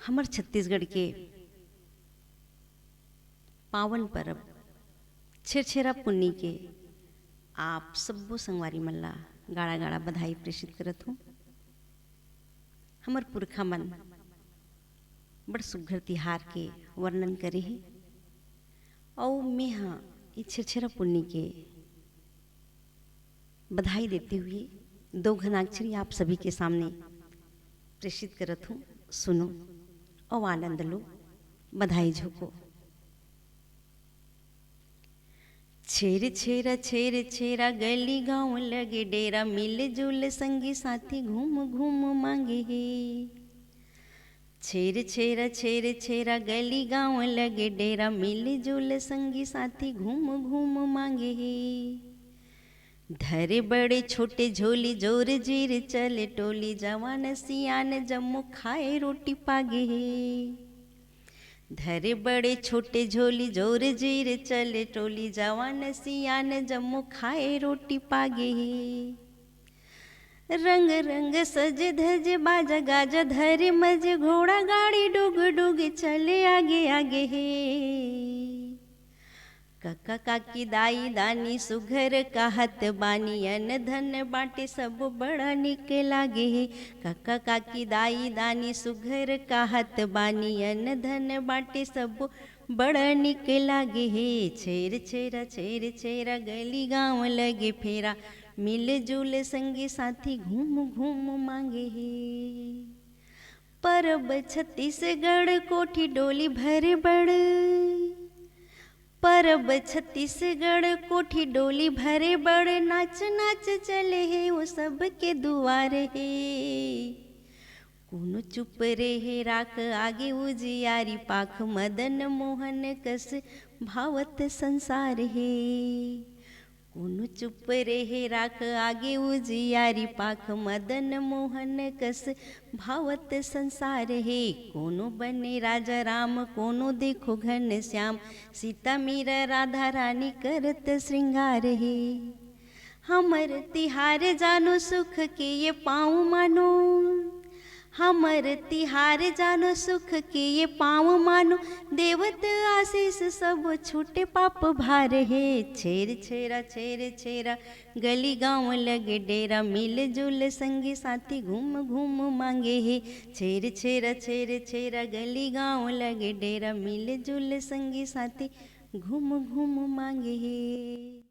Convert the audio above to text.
हमर छत्तीसगढ़ के पावन पर्व छेरछेरा पुन्नी के आप सब्बो संगवारी मन ला गाड़ा गाड़ा बधाई प्रेषित करत हूँ। हमर पुरखा मन बड़ सुघ्घर तिहार के वर्णन करे हे और मैं हाँ ये छेरछेरा पुन्नी के बधाई देते हुए दो घनाक्षरी आप सभी के सामने प्रेषित करत हूँ। सुनो और आनंद लो, बधाई झोंको। छेर छेरा छेर छेरा गली गाँव लगे डेरा, मिल जुल संगी साथी घूम घूम मांगे हे। छेर छेरा छेर छेरा गली गाँव लगे डेरा, मिल जुल संगी साथी घूम घूम मांगे हे। धरे बड़े छोटे झोली जोर जीर चले टोली, जवान सियान जम्मो खाए रोटी पागे हे। धरे बड़े छोटे झोली जोर जीर चले टोली, जवान सियान जम्मो खाए रोटी पागे हे। रंग रंग सज धज बाजा गाजा धरे मज, घोड़ा गाड़ी डुग डुग चले आगे आगे हे। काका काकी दाई दानी सुघर कहत बानी, अन धन बाटे सब बड़ा निक लागे हे। काका काकी दाई दानी सुघर कहत बानी, अन धन बाटे सब बड़ा निक लागे हे। छेर छेरा छेर छेरा गली गाँव लगे फेरा, मिल जुल संगी साथी घूम घूम मांगे हे। परब छत्तीसगढ़ कोठी डोली भरे बड़, परब छत्तीसगढ़ कोठी डोली भरे बड़, नाच नाच चले हे वो सब के दुआर हे। कोनो चुप रहे राख आगे उजियारी पाख, मदन मोहन कस भावत संसार हे। कोनो चुप रहे राख आगे उजियारी पाख, मदन मोहन कस भावत संसार हे। कोनो बने राजा राम कोनो देखो घन श्याम, सीता मीरा राधा रानी करत श्रृंगार हे। हमर तिहार जानो सुख के ये पाँव मानो, हमर तिहार जानो सुख के ये पाँव मानो, देवत आशीष सब छूटे पाप भार हे। छेर छेरा छेर छेरा गली गाँव लगे डेरा, मिल जुल संगी साथी घूम घूम मांगे हे। छेर छेरा छेर छेरा गली गाँव लगे डेरा, मिल जुल संगी साथी घूम घूम मांगे हे।